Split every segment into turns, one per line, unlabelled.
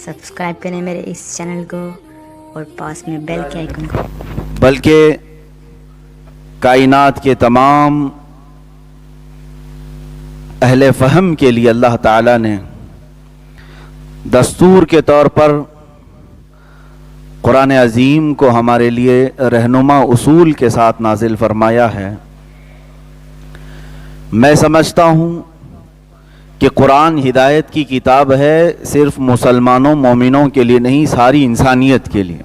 Subscribe کریں میرے اس channel کو اور پاس میں بیل کے آئیکن کو.
بلکہ کائنات کے تمام اہل فہم کے لیے اللہ تعالیٰ نے دستور کے طور پر قرآن عظیم کو ہمارے لیے رہنما اصول کے ساتھ نازل فرمایا ہے. میں سمجھتا ہوں کہ قرآن ہدایت کی کتاب ہے، صرف مسلمانوں مومنوں کے لیے نہیں، ساری انسانیت کے لیے،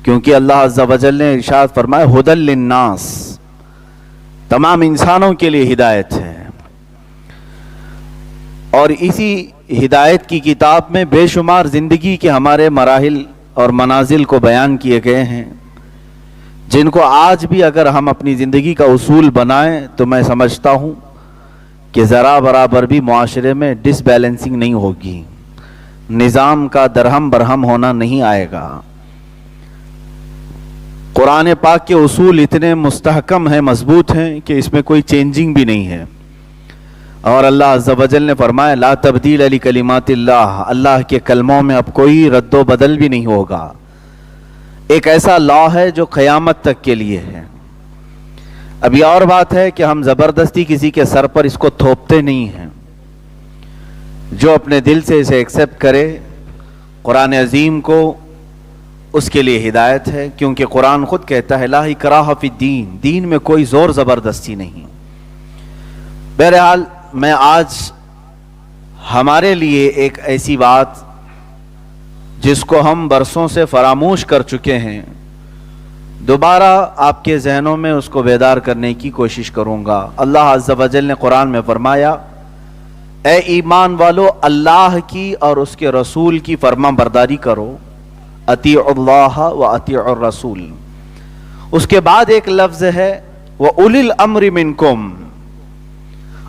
کیونکہ اللہ عز و جل نے ارشاد فرمایا ھدی للناس، تمام انسانوں کے لیے ہدایت ہے. اور اسی ہدایت کی کتاب میں بے شمار زندگی کے ہمارے مراحل اور منازل کو بیان کیے گئے ہیں، جن کو آج بھی اگر ہم اپنی زندگی کا اصول بنائیں تو میں سمجھتا ہوں کہ ذرا برابر بھی معاشرے میں ڈس بیلنسنگ نہیں ہوگی، نظام کا درہم برہم ہونا نہیں آئے گا. قرآن پاک کے اصول اتنے مستحکم ہیں، مضبوط ہیں کہ اس میں کوئی چینجنگ بھی نہیں ہے. اور اللہ عز و جل نے فرمایا لا تبدیل لکلمات اللہ، اللہ کے کلموں میں اب کوئی رد و بدل بھی نہیں ہوگا. ایک ایسا لا ہے جو قیامت تک کے لیے ہے. اب یہ اور بات ہے کہ ہم زبردستی کسی کے سر پر اس کو تھوپتے نہیں ہیں. جو اپنے دل سے اسے ایکسیپٹ کرے قرآن عظیم کو، اس کے لیے ہدایت ہے، کیونکہ قرآن خود کہتا ہے لا اکراہ فی الدین، دین میں کوئی زور زبردستی نہیں. بہرحال میں آج ہمارے لیے ایک ایسی بات جس کو ہم برسوں سے فراموش کر چکے ہیں، دوبارہ آپ کے ذہنوں میں اس کو بیدار کرنے کی کوشش کروں گا. اللہ عز و جل نے قرآن میں فرمایا اے ایمان والو، اللہ کی اور اس کے رسول کی فرما برداری کرو، اطیعوا اللہ و اطیعوا الرسول. اس کے بعد ایک لفظ ہے وَأُولِي الْأَمْرِ مِنْكُمْ،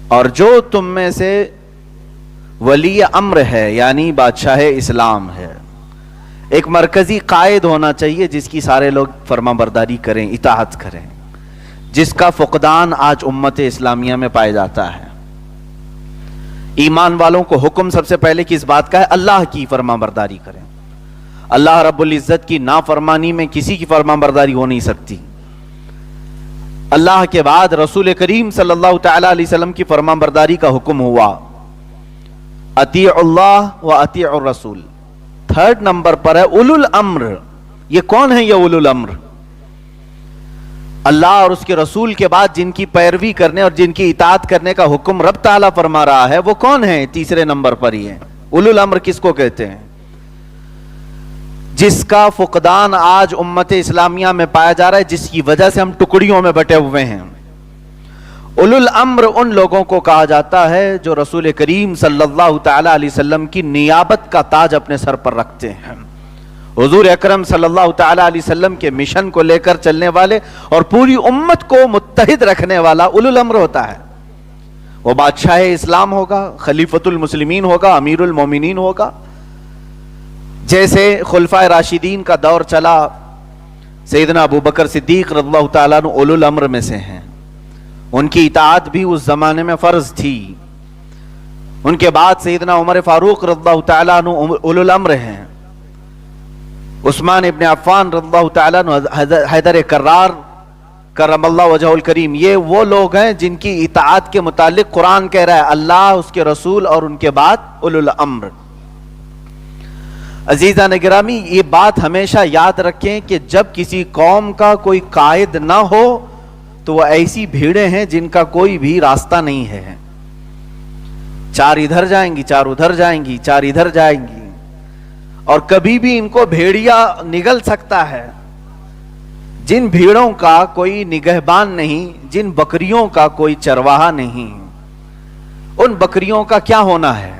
اور جو تم میں سے ولی امر ہے یعنی بادشاہ اسلام ہے. ایک مرکزی قائد ہونا چاہیے جس کی سارے لوگ فرما برداری کریں، اطاعت کریں، جس کا فقدان آج امت اسلامیہ میں پایا جاتا ہے. ایمان والوں کو حکم سب سے پہلے کس بات کا ہے؟ اللہ کی فرما برداری کریں. اللہ رب العزت کی نافرمانی میں کسی کی فرما برداری ہو نہیں سکتی. اللہ کے بعد رسول کریم صلی اللہ تعالی علیہ وسلم کی فرما برداری کا حکم ہوا، اطیعوا اللہ و اطیعوا الرسول. تھرڈ نمبر پر ہے اولو الامر. یہ کون ہے یہ اولو الامر؟ اللہ اور اس کے رسول کے بعد جن کی پیروی کرنے اور جن کی اطاعت کرنے کا حکم رب تعالیٰ فرما رہا ہے وہ کون ہے؟ تیسرے نمبر پر ہی ہے. اولو الامر کس کو کہتے ہیں؟ جس کا فقدان آج امت اسلامیہ میں پایا جا رہا ہے، جس کی وجہ سے ہم ٹکڑیوں میں بٹے ہوئے ہیں. اولو الامر ان لوگوں کو کہا جاتا ہے جو رسول کریم صلی اللہ تعالی علیہ وسلم کی نیابت کا تاج اپنے سر پر رکھتے ہیں. حضور اکرم صلی اللہ تعالی علیہ وسلم کے مشن کو لے کر چلنے والے اور پوری امت کو متحد رکھنے والا اولو الامر ہوتا ہے. وہ بادشاہ اسلام ہوگا، خلیفۃ المسلمین ہوگا، امیر المومنین ہوگا. جیسے خلفائے راشدین کا دور چلا، سیدنا ابو بکر صدیق رضی اللہ تعالیٰ عنہ اولو الامر میں سے ہیں، ان کی اطاعت بھی اس زمانے میں فرض تھی. ان کے بعد سیدنا عمر فاروق رضی اللہ تعالیٰ عنہ اولو الامر ہیں. عثمان ابن عفان رضی اللہ تعالیٰ عنہ، حیدر کرار کرم اللہ وجہہ الکریم، یہ وہ لوگ ہیں جن کی اطاعت کے متعلق قرآن کہہ رہا ہے اللہ، اس کے رسول اور ان کے بعد اولو الامر. عزیزان گرامی، یہ بات ہمیشہ یاد رکھیں کہ جب کسی قوم کا کوئی قائد نہ ہو تو وہ ایسی بھیڑیں ہیں جن کا کوئی بھی راستہ نہیں ہے. چار ادھر جائیں گی، چار ادھر جائیں گی، چار ادھر جائیں گی، اور کبھی بھی ان کو بھیڑیا نگل سکتا ہے. جن بھیڑوں کا کوئی نگہبان نہیں، جن بکریوں کا کوئی چرواہا نہیں، ان بکریوں کا کیا ہونا ہے؟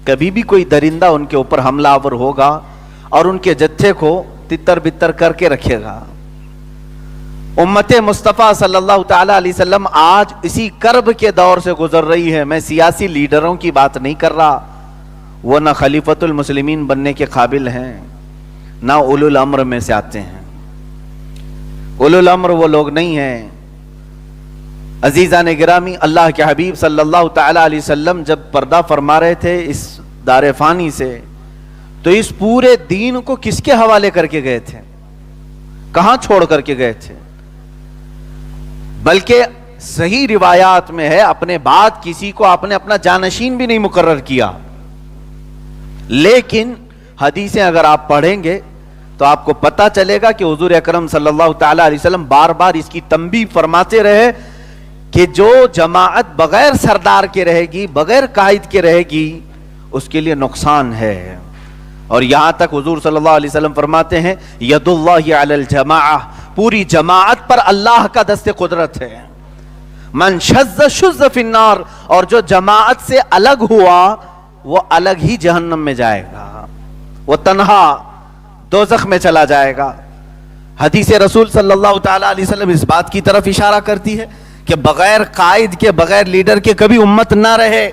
کبھی بھی کوئی درندہ ان کے اوپر حملہ آور ہوگا اور ان کے جتھے کو تتر بتر کر کے رکھے گا. امت مصطفیٰ صلی اللہ تعالی علیہ وسلم آج اسی کرب کے دور سے گزر رہی ہے. میں سیاسی لیڈروں کی بات نہیں کر رہا، وہ نہ خلیفۃ المسلمین بننے کے قابل ہیں نہ اولو الامر میں سے آتے ہیں. اولو الامر وہ لوگ نہیں ہیں عزیزان گرامی، اللہ کے حبیب صلی اللہ تعالی علیہ وسلم جب پردہ فرما رہے تھے اس دار فانی سے، تو اس پورے دین کو کس کے حوالے کر کے گئے تھے؟ کہاں چھوڑ کر کے گئے تھے؟ بلکہ صحیح روایات میں ہے اپنے بعد کسی کو آپ نے اپنا جانشین بھی نہیں مقرر کیا. لیکن حدیثیں اگر آپ پڑھیں گے تو آپ کو پتا چلے گا کہ حضور اکرم صلی اللہ تعالی علیہ وسلم بار بار اس کی تنبیہ فرماتے رہے کہ جو جماعت بغیر سردار کے رہے گی، بغیر قائد کے رہے گی، اس کے لیے نقصان ہے. اور یہاں تک حضور صلی اللہ علیہ وسلم فرماتے ہیں ید اللہ علی الجماعہ، پوری جماعت پر اللہ کا دست قدرت ہے. من شذ شذ فی النار، اور جو جماعت سے الگ ہوا وہ الگ ہی جہنم میں جائے گا، وہ تنہا دوزخ میں چلا جائے گا. حدیث رسول صلی اللہ تعالی علیہ وسلم اس بات کی طرف اشارہ کرتی ہے کہ بغیر قائد کے، بغیر لیڈر کے کبھی امت نہ رہے.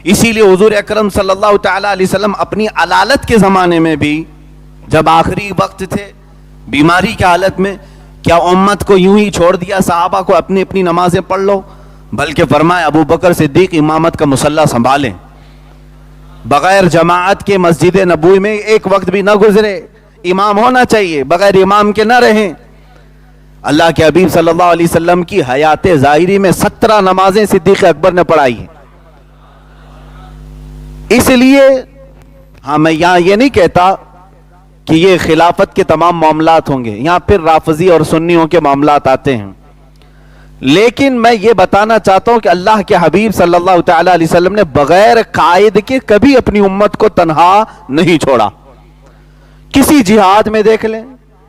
اسی لیے حضور اکرم صلی اللہ تعالی علیہ وسلم اپنی علالت کے زمانے میں بھی، جب آخری وقت تھے، بیماری کی حالت میں، کیا امت کو یوں ہی چھوڑ دیا صحابہ کو اپنی اپنی نمازیں پڑھ لو؟ بلکہ فرمایا ابو بکر صدیق امامت کا مصلی سنبھالیں، بغیر جماعت کے مسجد نبوی میں ایک وقت بھی نہ گزرے، امام ہونا چاہیے، بغیر امام کے نہ رہیں. اللہ کے حبیب صلی اللہ علیہ وسلم کی حیات ظاہری میں 17 نمازیں صدیق اکبر نے پڑھائی ہیں. اس لیے ہاں میں یہاں یہ نہیں کہتا کہ یہ خلافت کے تمام معاملات ہوں گے، یہاں پھر رافضی اور سنیوں کے معاملات آتے ہیں. لیکن میں یہ بتانا چاہتا ہوں کہ اللہ کے حبیب صلی اللہ تعالی علیہ وسلم نے بغیر قائد کے کبھی اپنی امت کو تنہا نہیں چھوڑا. کسی جہاد میں دیکھ لیں،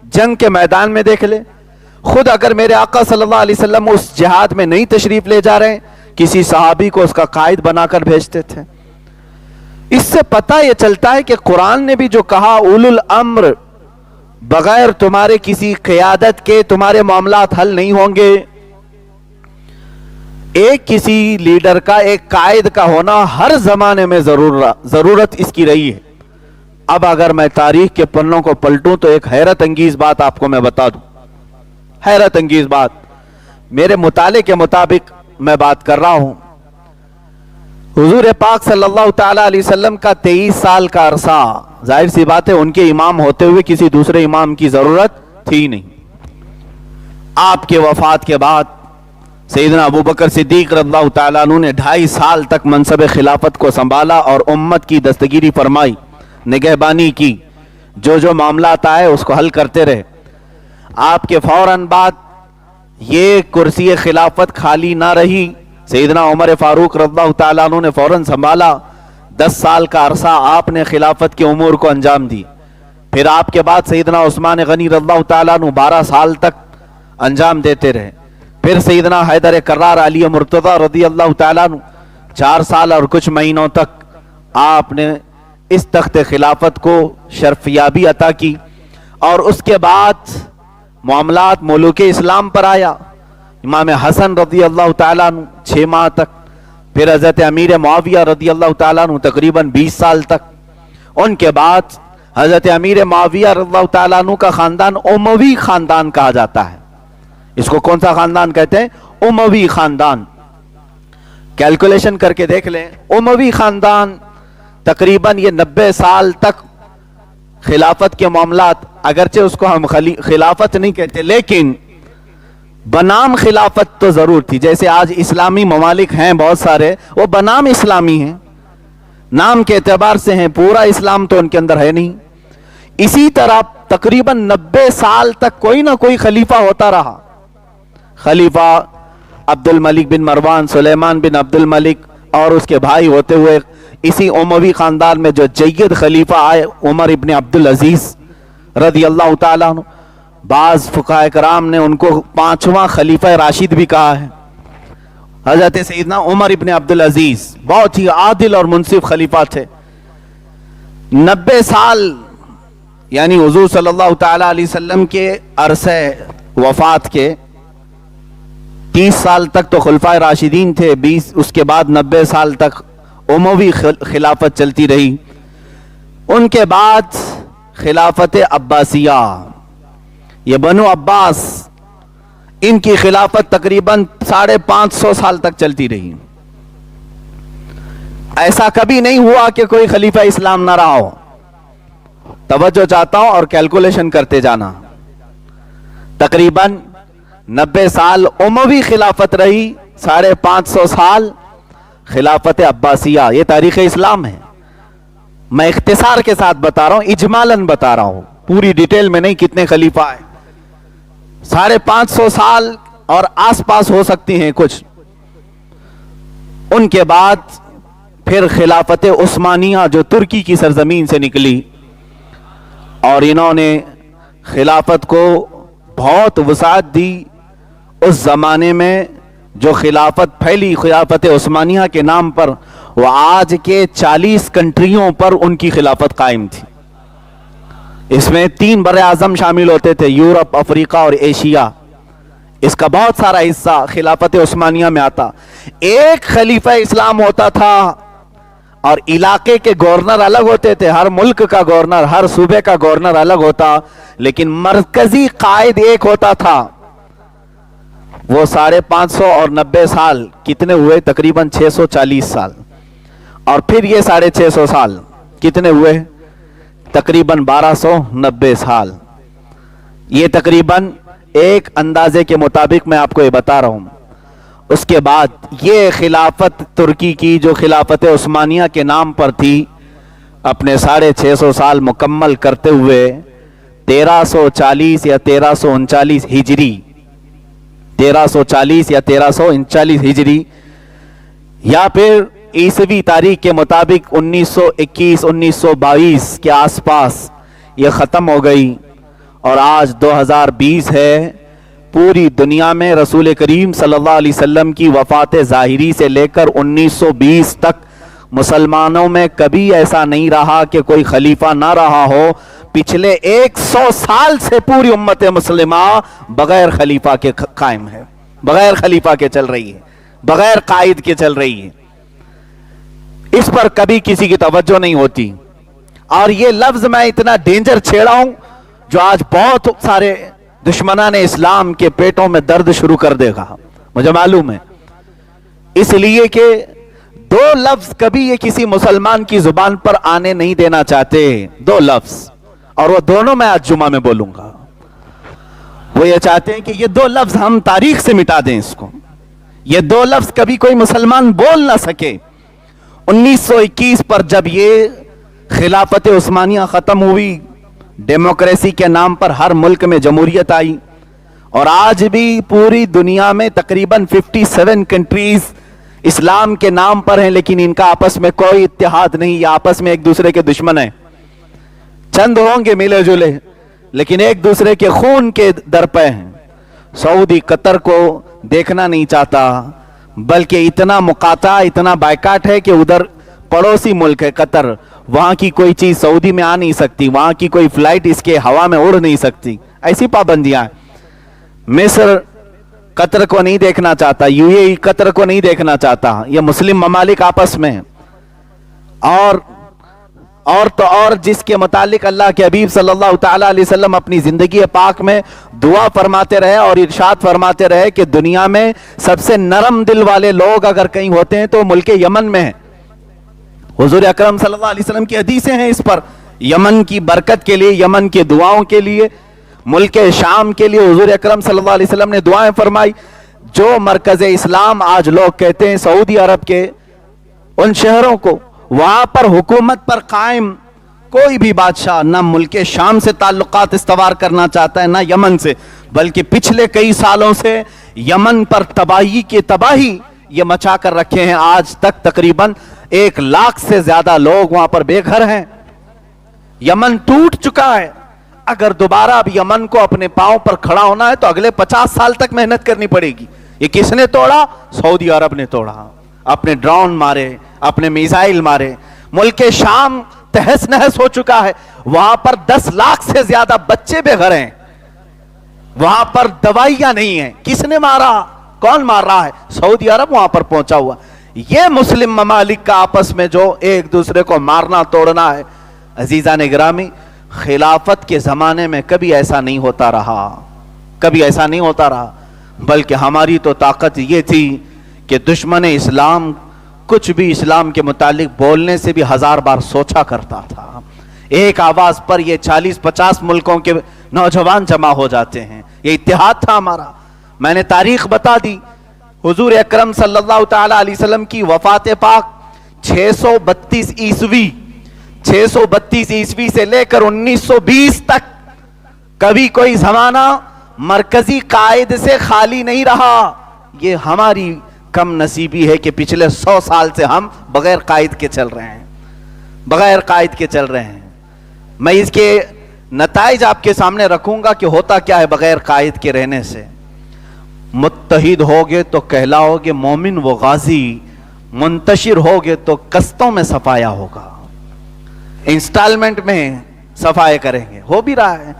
جنگ کے میدان میں دیکھ لیں، خود اگر میرے آقا صلی اللہ علیہ وسلم اس جہاد میں نہیں تشریف لے جا رہے ہیں، کسی صحابی کو اس کا قائد بنا کر بھیجتے تھے. اس سے پتہ یہ چلتا ہے کہ قرآن نے بھی جو کہا اولو الامر، بغیر تمہارے کسی قیادت کے تمہارے معاملات حل نہیں ہوں گے. ایک کسی لیڈر کا، ایک قائد کا ہونا ہر زمانے میں ضرورت اس کی رہی ہے. اب اگر میں تاریخ کے پنوں کو پلٹوں تو ایک حیرت انگیز بات آپ کو میں بتا دوں، حیرت انگیز بات، میرے مطالعے کے مطابق میں بات کر رہا ہوں. حضور پاک صلی اللہ تعالی علیہ وسلم کا 23 سال کا عرصہ، ظاہر سی بات ہے ان کے امام ہوتے ہوئے کسی دوسرے امام کی ضرورت تھی نہیں. آپ کے وفات کے بعد سیدنا ابو بکر صدیق رضی اللہ تعالیٰ عنہ نے 2.5 سال تک منصب خلافت کو سنبھالا اور امت کی دستگیری فرمائی، نگہبانی کی، جو معاملات آئے اس کو حل کرتے رہے. آپ کے فوراً بعد یہ کرسی خلافت خالی نہ رہی، سیدنا عمر فاروق رضی اللہ تعالیٰ عنہ نے فوراً سنبھالا. 10 سال کا عرصہ آپ نے خلافت کے امور کو انجام دی. پھر آپ کے بعد سیدنا عثمان غنی رضی اللہ تعالیٰ عنہ 12 سال تک انجام دیتے رہے. پھر سیدنا حیدر کرار علی مرتضی رضی اللہ تعالیٰ عنہ 4 سال اور کچھ مہینوں تک آپ نے اس تخت خلافت کو شرفیابی عطا کی. اور اس کے بعد معاملات ملوک اسلام پر آیا. امام حسن رضی اللہ تعالیٰ عنہ 6 ماہ تک، پھر حضرت امیر معاویہ رضی اللہ تعالیٰ عنہ تقریباً 20 سال تک. ان کے بعد حضرت امیر معاویہ رضی اللہ تعالیٰ عنہ کا خاندان اموی خاندان کہا جاتا ہے. اس کو کون سا خاندان کہتے ہیں؟ اموی خاندان. کیلکولیشن کر کے دیکھ لیں، اموی خاندان تقریباً یہ 90 سال تک خلافت کے معاملات، اگرچہ اس کو ہم خلافت نہیں کہتے لیکن بنام خلافت تو ضرور تھی. جیسے آج اسلامی ممالک ہیں بہت سارے، وہ بنام اسلامی ہیں، نام کے اعتبار سے ہیں، پورا اسلام تو ان کے اندر ہے نہیں. اسی طرح تقریباً 90 سال تک کوئی نہ کوئی خلیفہ ہوتا رہا. خلیفہ عبد الملک بن مروان، سلیمان بن عبد الملک، اور اس کے بھائی ہوتے ہوئے اسی اموی خاندان میں جو جید خلیفہ آئے عمر ابن عبد العزیز رضی اللہ تعالیٰ عنہ. بعض فقہاء کرام نے ان کو 5واں خلیفہ راشد بھی کہا ہے. حضرت سیدنا عمر ابن عبد العزیز بہت ہی عادل اور منصف خلیفہ تھے. 90 سال یعنی حضور صلی اللہ تعالی علیہ وسلم کے عرصے وفات کے 30 سال تک تو خلفائے راشدین تھے، 20 اس کے بعد 90 سال تک اموی خلافت چلتی رہی. ان کے بعد خلافت عباسیہ، یہ بنو عباس ان کی خلافت تقریباً 550 سال تک چلتی رہی. ایسا کبھی نہیں ہوا کہ کوئی خلیفہ اسلام نہ رہا ہو. توجہ چاہتا ہوں اور کیلکولیشن کرتے جانا. تقریباً 90 سال اموی خلافت رہی, 550 سال خلافت عباسیہ. یہ تاریخ اسلام ہے. میں اختصار کے ساتھ بتا رہا ہوں, اجمالاً بتا رہا ہوں, پوری ڈیٹیل میں نہیں کتنے خلیفہ ہیں. 550 سال اور آس پاس ہو سکتی ہیں کچھ. ان کے بعد پھر خلافت عثمانیہ جو ترکی کی سرزمین سے نکلی, اور انہوں نے خلافت کو بہت وسعت دی. اس زمانے میں جو خلافت پھیلی خلافت عثمانیہ کے نام پر, وہ آج کے 40 کنٹریوں پر ان کی خلافت قائم تھی. اس میں 3 بر اعظم شامل ہوتے تھے, یورپ, افریقہ اور ایشیا. اس کا بہت سارا حصہ خلافت عثمانیہ میں آتا. ایک خلیفہ اسلام ہوتا تھا اور علاقے کے گورنر الگ ہوتے تھے. ہر ملک کا گورنر, ہر صوبے کا گورنر الگ ہوتا, لیکن مرکزی قائد ایک ہوتا تھا. وہ 550 اور 90 سال کتنے ہوئے؟ تقریباً 640 سال. اور پھر یہ 650 سال کتنے ہوئے؟ تقریباً 1290 سال. یہ تقریباً ایک اندازے کے مطابق میں آپ کو یہ بتا رہا ہوں. اس کے بعد یہ خلافت ترکی کی جو خلافت عثمانیہ کے نام پر تھی, اپنے 650 سال مکمل کرتے ہوئے 1340 یا 1339 ہجری 1340 یا 1339 ہجری یا پھر عیسوی تاریخ کے مطابق 1921 1922 کے آس پاس یہ ختم ہو گئی. اور آج 2020 ہے. پوری دنیا میں رسول کریم صلی اللہ علیہ وسلم کی وفات ظاہری سے لے کر 1920 تک مسلمانوں میں کبھی ایسا نہیں رہا کہ کوئی خلیفہ نہ رہا ہو. پچھلے 100 سال سے پوری امت مسلمہ بغیر خلیفہ کے قائم ہے, بغیر خلیفہ کے چل رہی ہے, بغیر قائد کے چل رہی ہے. اس پر کبھی کسی کی توجہ نہیں ہوتی. اور یہ لفظ میں اتنا ڈینجر چھیڑا ہوں جو آج بہت سارے دشمنان اسلام کے پیٹوں میں درد شروع کر دے گا, مجھے معلوم ہے. اس لیے کہ 2 لفظ کبھی یہ کسی مسلمان کی زبان پر آنے نہیں دینا چاہتے. 2 لفظ, اور وہ دونوں میں آج جمعہ میں بولوں گا. وہ یہ چاہتے ہیں کہ یہ 2 لفظ ہم تاریخ سے مٹا دیں اس کو. یہ 2 لفظ کبھی کوئی مسلمان بول نہ سکے. 1921 پر جب یہ خلافت عثمانیہ ختم ہوئی, ڈیموکریسی کے نام پر ہر ملک میں جمہوریت آئی, اور آج بھی پوری دنیا میں تقریباً 57 کنٹریز اسلام کے نام پر ہیں, لیکن ان کا آپس میں کوئی اتحاد نہیں, یا آپس میں ایک دوسرے کے دشمن ہیں. چند ہوں گے ملے جلے, لیکن ایک دوسرے کے خون کے در پہ ہیں. سعودی قطر کو دیکھنا نہیں چاہتا, بلکہ اتنا مقاطع, اتنا بائیکاٹ ہے کہ ادھر پڑوسی ملک ہے قطر, وہاں کی کوئی چیز سعودی میں آ نہیں سکتی, وہاں کی کوئی فلائٹ اس کے ہوا میں اڑ نہیں سکتی. ایسی پابندیاں ہیں. مصر قطر کو نہیں دیکھنا چاہتا, یو اے ای قطر کو نہیں دیکھنا چاہتا. یہ مسلم ممالک آپس میں. اور جس کے متعلق اللہ کے حبیب صلی اللہ تعالی علیہ وسلم اپنی زندگی پاک میں دعا فرماتے رہے اور ارشاد فرماتے رہے کہ دنیا میں سب سے نرم دل والے لوگ اگر کہیں ہوتے ہیں تو ملک یمن میں ہیں. حضور اکرم صلی اللہ علیہ وسلم کی حدیثیں ہیں اس پر. یمن کی برکت کے لیے, یمن کی دعاؤں کے لیے, ملک شام کے لیے حضور اکرم صلی اللہ علیہ وسلم نے دعائیں فرمائی. جو مرکز اسلام آج لوگ کہتے ہیں سعودی عرب کے ان شہروں کو, وہاں پر حکومت پر قائم کوئی بھی بادشاہ نہ ملک شام سے تعلقات استوار کرنا چاہتا ہے نہ یمن سے, بلکہ پچھلے کئی سالوں سے یمن پر تباہی کی تباہی یہ مچا کر رکھے ہیں. آج تک تقریباً 1 لاکھ سے زیادہ لوگ وہاں پر بے گھر ہیں. یمن ٹوٹ چکا ہے. اگر دوبارہ اب یمن کو اپنے پاؤں پر کھڑا ہونا ہے تو اگلے 50 سال تک محنت کرنی پڑے گی. یہ کس نے توڑا؟ سعودی عرب نے توڑا. اپنے ڈرون مارے, اپنے میزائل مارے. ملک شام تہس نہس ہو چکا ہے. وہاں پر 10 لاکھ سے زیادہ بچے بے گھر ہیں. وہاں پر دوائیاں نہیں ہیں. کس نے مارا؟ کون مار رہا ہے؟ سعودی عرب وہاں پر پہنچا ہوا. یہ مسلم ممالک کا آپس میں جو ایک دوسرے کو مارنا توڑنا ہے. عزیزان گرامی, خلافت کے زمانے میں کبھی ایسا نہیں ہوتا رہا, کبھی ایسا نہیں ہوتا رہا. بلکہ ہماری تو طاقت یہ تھی کہ دشمن اسلام کچھ بھی اسلام کے متعلق بولنے سے بھی 1000 بار سوچا کرتا تھا. ایک آواز پر یہ 40-50 ملکوں کے نوجوان جمع ہو جاتے ہیں. یہ اتحاد تھا ہمارا. میں نے تاریخ بتا دی. حضور اکرم صلی اللہ تعالی علیہ وسلم کی وفات پاک 632 عیسوی 632 عیسوی سے لے کر 1920 تک کبھی کوئی زمانہ مرکزی قائد سے خالی نہیں رہا. یہ ہماری کم نصیبی ہے کہ پچھلے 100 سال سے ہم بغیر قائد کے چل رہے ہیں, بغیر قائد کے چل رہے ہیں. میں اس کے نتائج آپ کے سامنے رکھوں گا کہ ہوتا کیا ہے بغیر قائد کے رہنے سے. متحد ہوگے تو کہلاؤگے مومن و غازی, منتشر ہوگے تو قسطوں میں صفایا ہوگا, انسٹالمنٹ میں صفائے کریں گے. ہو بھی رہا ہے.